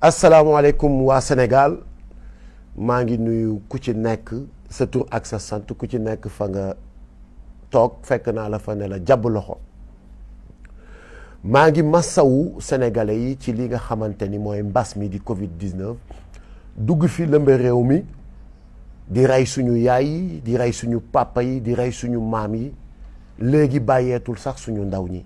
asalaamaaleykum waa Sénégal maa ngi nuyu ku ci nekk sa tur ak sa sant ku ci nekk fa nga toog fekk naa la fa ne la jàbb loxo maa ngi massawu sénégalais yi ci li nga xamante ni mooy mbas mi di Covid-19 dugg fi lëmbe réew mi di rey suñu yaay yi di rey suñu papa yi di rey suñu maam yi léegi bàyyeetul sax suñu ndaw ñi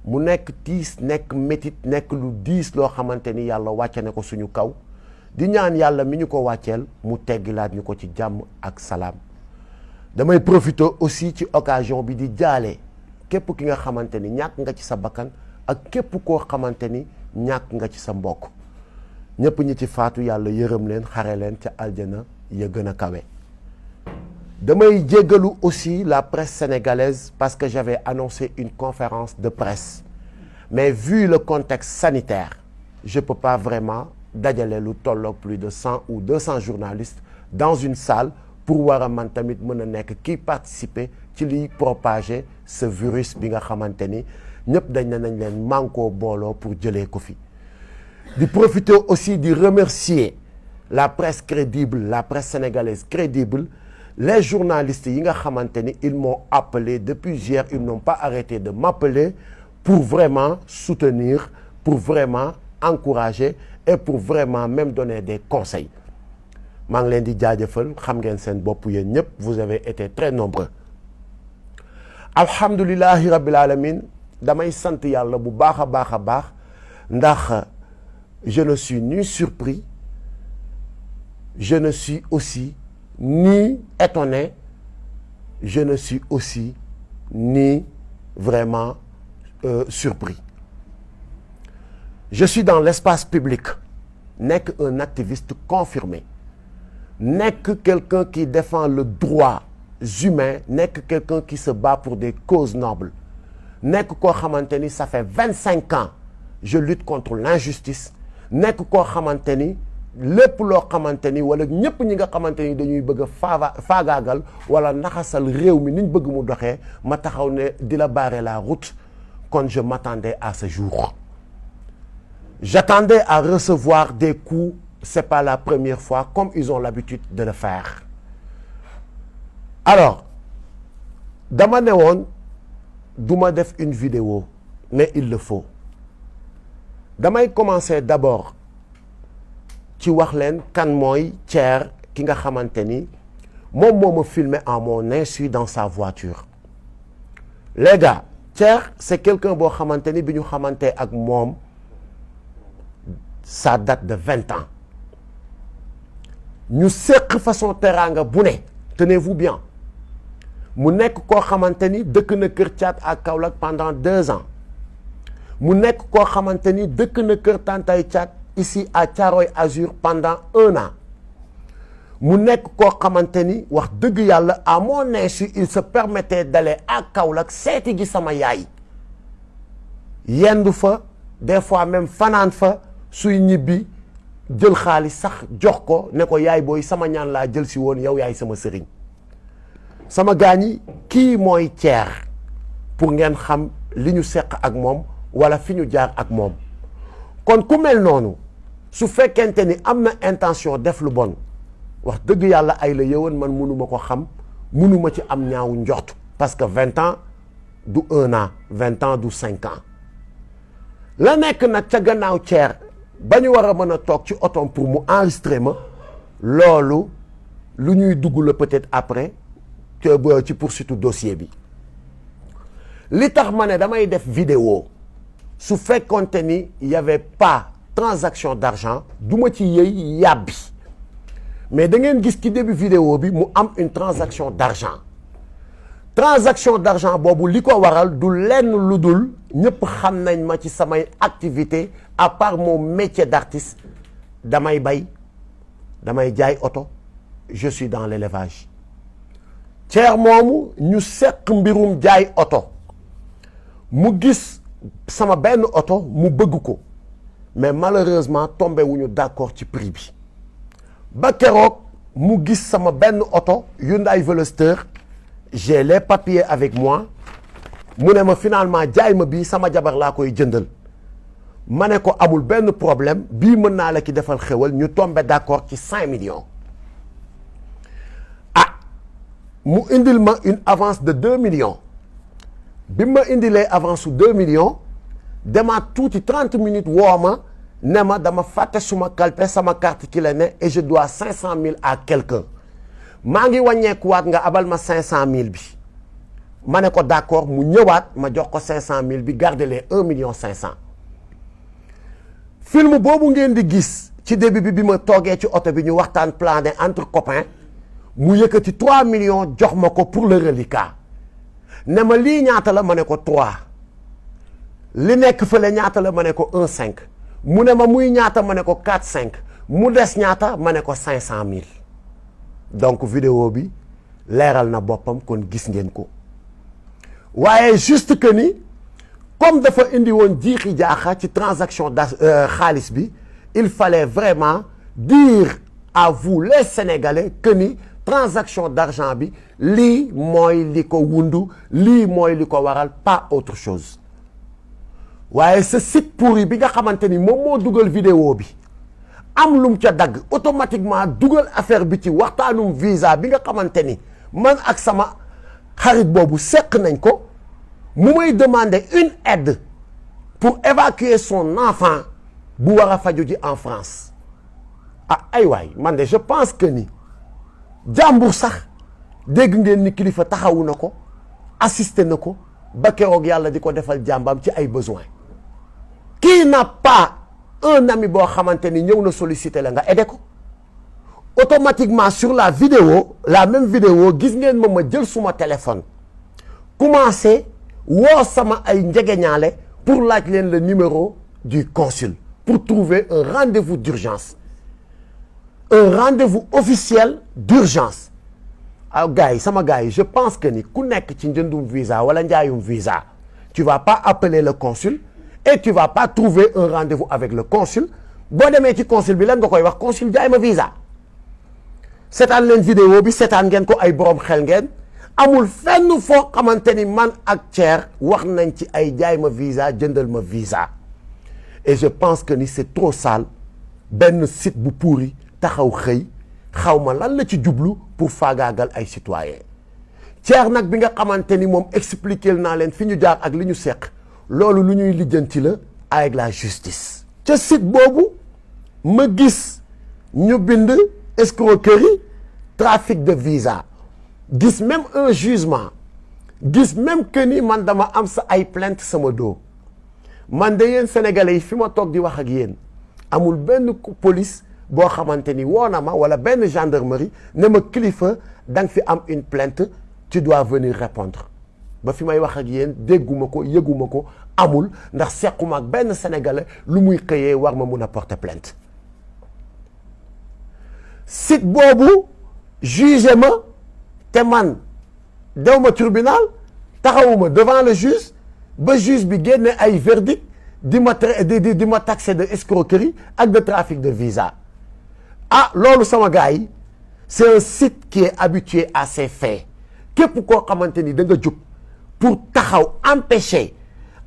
mu nekk tiis nekk métit nekk lu diis loo xamante ni yàlla wàcce ne ko suñu kaw di ñaan yàlla mi ñu ko wàcceel mu teggilaat ñu ko ci jàmm ak salaam damay profiter aussi ci occasion bi di jaale képp ki nga xamante ni ñàkk nga ci sa bakkan ak képp koo xamante ni ñàkk nga ci sa mbokk ñëpp ñi ci faatu yàlla yërëm leen xare leen ca aljana ya gën a kawe. damay jéggalu aussi la presse sénégalaise parce que j'avais annoncé une conférence de presse mais vu le contexte sanitaire je peux pas vraiment dajale lu tolloog plus de 100 ou 200 journalistes dans une salle pour war a man tamit mën a nekk kii participer ci liy propager ce virus bi nga xamante ni ñëpp dañ ne nañ leen mànkoo booloo pour jëlee ko fi di profiter aussi di remercier la presse crédible la presse sénégalaise crédible les journalistes yi nga xamante ni ils m'ont appelé depuis hier ils n'ont pas arrêté de m'appeler pour vraiment soutenir pour vraiment encourager et pour vraiment même donner des conseils maa ngi leen di jaajëfal xam ngeen seen bopp yéen ñëpp vous avez été très nombreux alhamdulillahi rabbil alamin damay sant yàlla bu baax a baax a baax ndax je ne suis ni surpris je ne suis aussi ni étonné je ne suis aussi ni vraiment surpris je suis dans l'espace public nekk un activiste confirmé nekk quelqu'un qui défend le droit humain nekk quelqu'un qui se bat pour des causes nobles nekk koo xamante ni ça fait 25 ans je lutte contre l'injustice nekk koo xamante ni lépp loo xamante ni wala ñëpp ñi nga xamante ni dañuy bëgg a faagaagal wala naxasal réew mi niñ bëgg mu doxee ma taxaw ne di la barrer la route kon je m'attendais à ce jour j'attendais à recevoir des coups c'est pas la première fois comme ils ont l'habitude de le faire alors dama ne woon duma def une vidéo mais il le faut damay commencer d'abord ci wax leen kan mooy Thier ki nga xamante ni moom moo ma filmé en mon insu dans sa voiture les gars Thier c'est quelqu'un boo xamante ni bi ñu xamante ak moom ça date de 20 ans ñu seq façon teraanga bu ne tenez-vous bien mu nekk koo xamante ni dëkk na Kër Thiat à Kaolack pendant 2 ans mu nekk koo xamante ni dëkk na Kër Tantay Thiat ici à Thiaroye Azur pendant 1 an mu nekk koo xamante ni wax dëgg yàlla à mon insu il se permettait d'aller à Kaolack seeti gi sama yaay yendu fa des fois même fanaan fa suy ñibbi jël xaalis sax jox ko ne ko yaay booy sama ñaan laa jël si woon yow yaay sama sëriñ sama gaañ yi kii mooy Thier pour ngeen xam li ñu seq ak moom wala fi ñu jaar ak moom kon ku mel noonu su fekkente ni am na intention def lu bon wax dëgg yàlla ay la yëwan man mënuma ko xam mënuma ci am ñaawu njort parce que 20 ans du 1 an 20 ans du 5 ans la nekk nag ca gannaaw Thier ba ñu war a mën a toog ci otom pour mu enregistrer ma loolu lu ñuy dugg la peut-être après ci poursuite dossier bi li tax ma ne damay def vidéo su fekkonte ni y avait pas transaction d'argent du ma ci yëy yàbbi mais da ngeen gis ci début vidéo bi mu am une transaction d'argent boobu li ko waral du lenn lu dul ñëpp xam nañ ma ci samay activité à part mon métier d'artiste damay bay damay jaay oto je suis dans l'élevage Thier moomu ñu seq mbirum jaay oto mu gis sama benn oto mu bëgg ko mais malheureusement tombé wuñu d'accord ci prix bi ba keroog mu gis sama benn oto Hyundai Veloster j'ai les papiers avec moi mu ne ma finalement jaay ma bii sama jabar laa koy jëndal ma ne ko amul benn problème bii mën naa la ki defal xewal ñu tombé d'accord ci 5 millions mu indil ma une avance de 2 millions bi ma indilee avance su 2 millions demaat tuuti 30 minutes woo ma ne ma dama fàtte suma kalpe sama carte ki la ne et je dois 500 000 à quelqu'un maa ngi wàññeekuwaat nga abal ma 500 000 bi ma ne ko d'accord mu ñëwaat ma jox ko 500 000 bi garder les 1 million 500 film boobu ngeen di gis ci début bi ma toogee ci oto bi ñu waxtaan plané entre copains mu yëkkati 3 millions jox ma ko pour le reliquat ne ma lii ñaata la ma ne ko 3 li nekk fële ñaata la ma ne ko 1,5 mu ne ma muy ñaata ma ne ko 4,5 mu des ñaata ma ne ko 500 000 donc vidéo bi leeral na boppam kon gis ngeen ko waaye juste que ni comme dafa indi woon jiixi jaaxa ci transaction xaalis bi il fallait vraiment dire à vous les Sénégalais que ni transaction d'argent bi lii mooy li ko wundu lii mooy li ko waral pas autre chose waaye ce site pourri bi nga xamante ni moom moo dugal vidéo bi am lum ca dagg automatiquement dugal affaire bi ci waxtaanum visa bi nga xamante ni man ak sama xarit boobu seq nañ ko mu may demander une aide pour évacuer son enfant bu war a faju ji en France ay waay man de je pense que ni jàmbur sax dégg ngeen ni kilifa taxawu na ko assisté na ko ba keroog yàlla di ko defal jàmbam ci ay besoins qui n'a pas un ami boo xamante ni ñëw na solliciter la nga aidé ko automatiquement sur la vidéo la même vidéo gis ngeen ma jël suma téléphone commencé woo sama ay njegeñaale pour laaj leen le numéro du consul pour trouver un rendez-vous d'urgence un rendez-vous officiel d'urgence gars yi sama gars yi je pense que ni ku nekk ci njëndum visa wala njaayum visa tu vas pas appeler le consul et tu vas pas trouver un rendez-vous avec le consul boo demee ci consul bi lan nga koy wax consul jaay ma visa seetaan leen vidéo bi seetaan ngeen ko ay borom xel ngeen amul fenn foo xamante ni man ak Thier wax nañ ci ay jaay ma visa jëndal ma visa et je pense que ni c'est trop sale benn site bu pourri taxaw xëy xaw ma lan la ci jublu pour faagaagal ay citoyens Thier nag bi nga xamante ni moom expliquer naa leen fi ñu jaar ak li ñu seq loolu lu ñuy lijjanti la avec la justice. ca site boobu ma gis ñu bind escroquerie trafic de visa gis même un jugement gis même que ni man dama am sa ay plainte sama dos man de yéen sénégalais yi fi ma toog di wax ak yéen amul benn police boo xamante ni woo na ma wala benn gendarmerie ne ma kilifa da nga fi am une plainte tu dois venir répondre ba fi may wax ak yéen dégguma ko yëguma ko amul ndax sequma ak benn sénégalais lu muy xëyee war ma mun a porter plainte site boobu jugé ma te man dew ma tribunal taxawuma devant le juge ba juge bi génne ay verdict di ma taxé de escroquerie ak de trafic de visa loolu sama gars yi c'est un site qui est habitué à ces faits képp koo xamante ni da nga jóg pour taxaw empêcher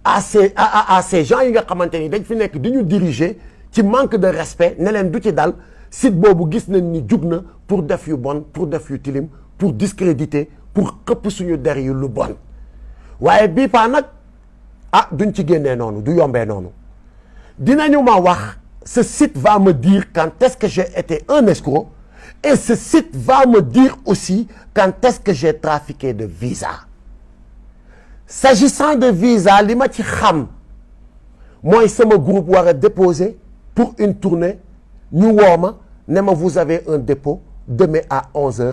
à ces gens yi nga xamante ni dañ fi nekk di ñu diriger ci manque de respect ne leen du ci dal site boobu gis nañ ni jug na pour def yu bon pour def yu tilim pour discréditer pour xëpp suñu der yu lu bon waaye bii paa nag duñ ci génnee noonu du yombee noonu dinañu ma wax ce site va me dire quand est-ce que j'ai été un escroc et ce site va me dire aussi quand est-ce que j'ai trafiqué de visa s'agissant de visa li ma ci xam mooy sama groupe war a déposer pour une tournée ñu woo ma ne ma vous avez un dépôt demain à 11h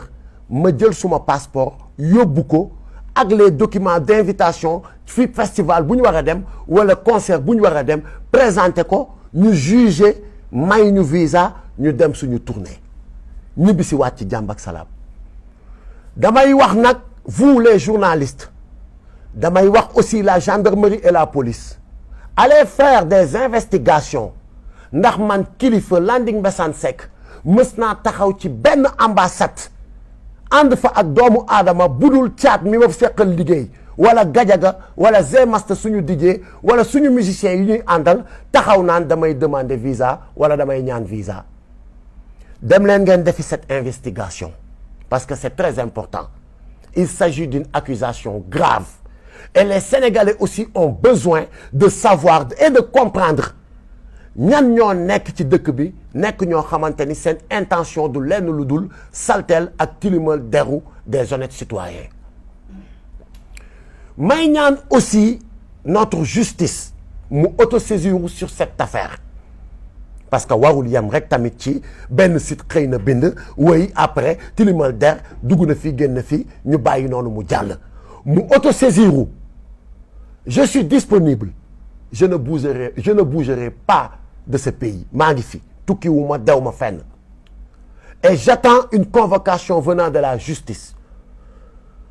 ma jël suma passeport yóbbu ko ak les documents d'invitation fi festival bu ñu war a dem wala concert bu ñu war a dem présenter ko ñu juger may ñu visa ñu dem suñu tournée ñibbi si waat ci jàmm ak salaam damay wax nag vous les journalistes damay wax aussi la gendarmerie et la police allez faire des investigations ndax man kilifa Landing Mbessane Seck mës naa taxaw ci benn ambassade ànd fa ak doomu aadama budul caat mi ma seqal liggéey wala Gadiaga wala Zemaster suñu DJ wala suñu musiciens yi ñuy àndal taxaw naan damay demander visa wala damay ñaan visa. dem leen ngeen defi cette investigation parce que c'est très important. Il s'agit d'une accusation grave et les Sénégalais aussi ont besoin de savoir et de comprendre ñan ñoo nekk ci dëkk bi nekk ñoo xamante ni seen intention du lenn lu dul saltel ak tilimal deru des honnêtes citoyens. may ñaan aussi notre justice mu autosaisir sur cette affaire parce que warul yam rek tamit ci benn site xëy na bind woy après tilimal der dugg na fi génn fi ñu bàyyi noonu mu jàll mu autosaisiru. Je suis disponible, je ne bougerai pas de ce pays maa ngi fi tukki wu ma dew ma fenn et j'attends une convocation venant de la justice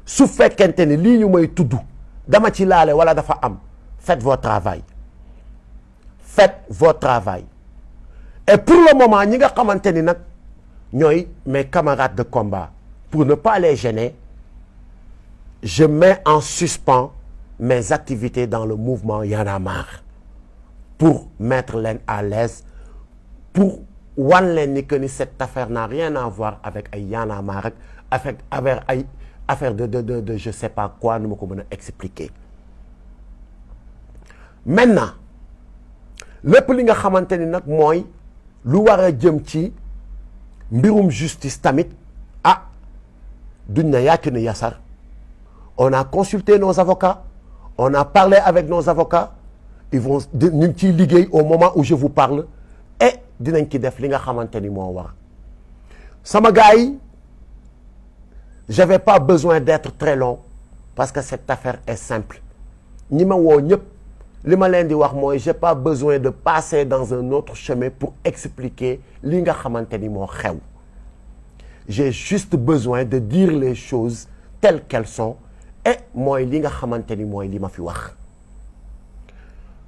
su fekkente ni lii ñu may tudd dama ci laale wala dafa am faites votre travail et pour le moment ñi nga xamante ni nag ñooy mes camarades de combat pour ne pas les gêner je mets en suspens mes activités dans le mouvement Y'en a marre pour mettre leen à l'aise pour wan leen ni que ni cette affaire n'a rien à voir avec ay Y'en a marre avec ay affaire de je sais pas quoi nu ma ko mën a expliquer. Maintenant lépp li nga xamante ni nag mooy lu war a jëm ci mbirum justice tamit duñ na yàcc na yasar on a consulté nos avocats on a parlé avec nos avocats ils vont ñu ngi ciy liggéey au moment où je vous parle et dinañ ci def li nga xamante ni moo war sama gars yi j'avais pas besoin d'être très long parce que cette affaire est simple ñi ma woo ñëpp li ma leen di wax mooy j'ai pas besoin de passer dans un autre chemin pour expliquer li nga xamante ni moo xew j'ai juste besoin de dire les choses telles qu'elles sont et mooy li nga xamante ni mooy li ma fi wax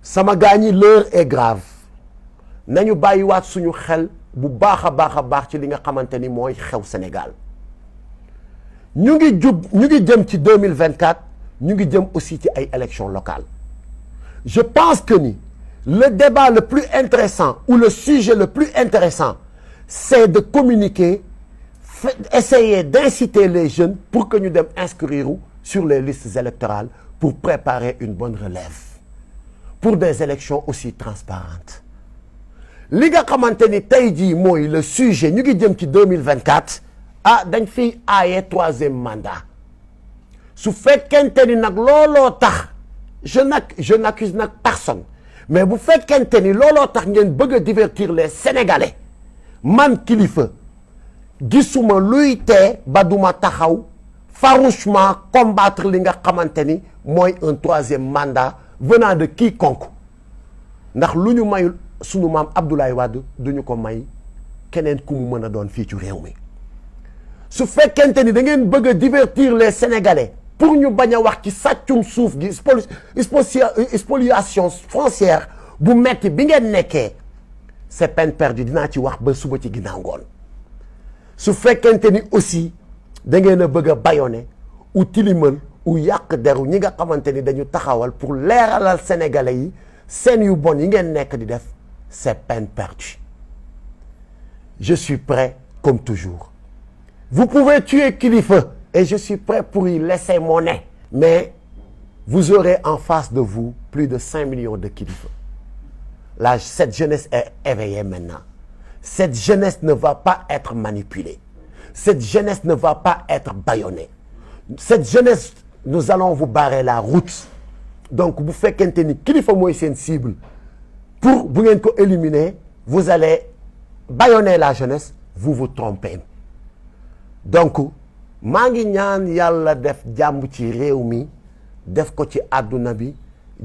sama gars ñi l'heure est grave nañu bàyyiwaat suñu xel bu baax a baax ci li nga xamante ni mooy xew Sénégal ñu ngi jëm ci 2024 ñu ngi jëm aussi ci ay élections locales je pense que ni le débat le plus intéressant ou le sujet le plus intéressant c'est de communiquer essayer d'inciter les jeunes pour que ñu dem inscrire sur les listes électorales pour préparer une bonne relève pour des élections aussi transparentes li nga xamante ni tey jii mooy le sujet ñu ngi jëm ci 2024 dañ fiy aaye troisième mandat su fekkente ni nag looloo tax je n'accuse nag personne mais bu fekkente ni looloo tax ngeen bëgg a divertir les Sénégalais man Kilifeu gisuma luy tee ba duma taxaw farouchement combattre li nga xamante ni mooy un troisième mandat venant de quiconque ndax lu ñu mayul sunu maam Abdoulaye Wade duñu ko may keneen ku mu mën a doon fii ci réew mi su fekkente ni da ngeen bëgg a divertir les Sénégalais pour ñu bañ a wax ci sàccum suuf gi spoliation foncière bu metti bi ngeen nekkee c'est peine perdue dinaa ci wax ba suba ci ginnaaw ngoon su fekkente ni aussi da ngeen a bëgg a bâillonner ou tilimal ou yàq deru ñi nga xamante ni dañu taxawal pour leeralal Sénégalais yi seen yu bon yi ngeen nekk di def c'est peine perdue je suis prêt comme toujours vous pouvez tuer Kilifeu et je suis prêt pour y laisser mon nez mais vous aurez en face de vous plus de 5 millions de Kilifeu là cette jeunesse est éveillée maintenant cette jeunesse ne va pas être manipulée cette jeunesse ne va pas être bâillonnée cette jeunesse nous allons vous barrer la route donc bu fekkente ni Kilifeu mooy seen cible pour bu ngeen ko éliminer vous allez bâillonner la jeunesse vous vous trompez donc maa ngi ñaan yàlla def jàmm ci réew mi def ko ci àdduna bi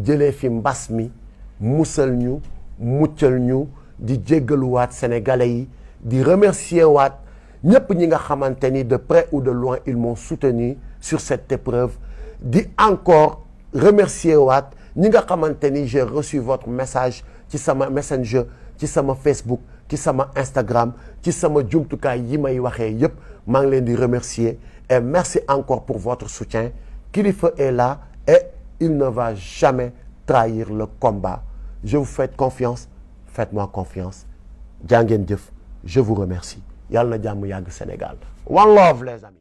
jëlee fi mbas mi musal ñu muccal ñu di jéggaluwaat sénégalais yi di remercier waat ñëpp ñi nga xamante ni de près ou de loin ils m'ont soutenu sur cette épreuve di encore remercier waat ñi nga xamante ni j'ai reçu votre message ci sama Messenger ci sama Facebook ci sama Instagram ci sama jumtukaay yi may waxee yëpp maa ngi leen di remercier et merci encore pour votre soutien Kilifeu est là et il ne va jamais trahir le combat. Je vous fais confiance, faites-moi confiance. Jaa ngeen jëf, je vous remercie. Yàlla na jàmm yàgg Sénégal. One love les amis.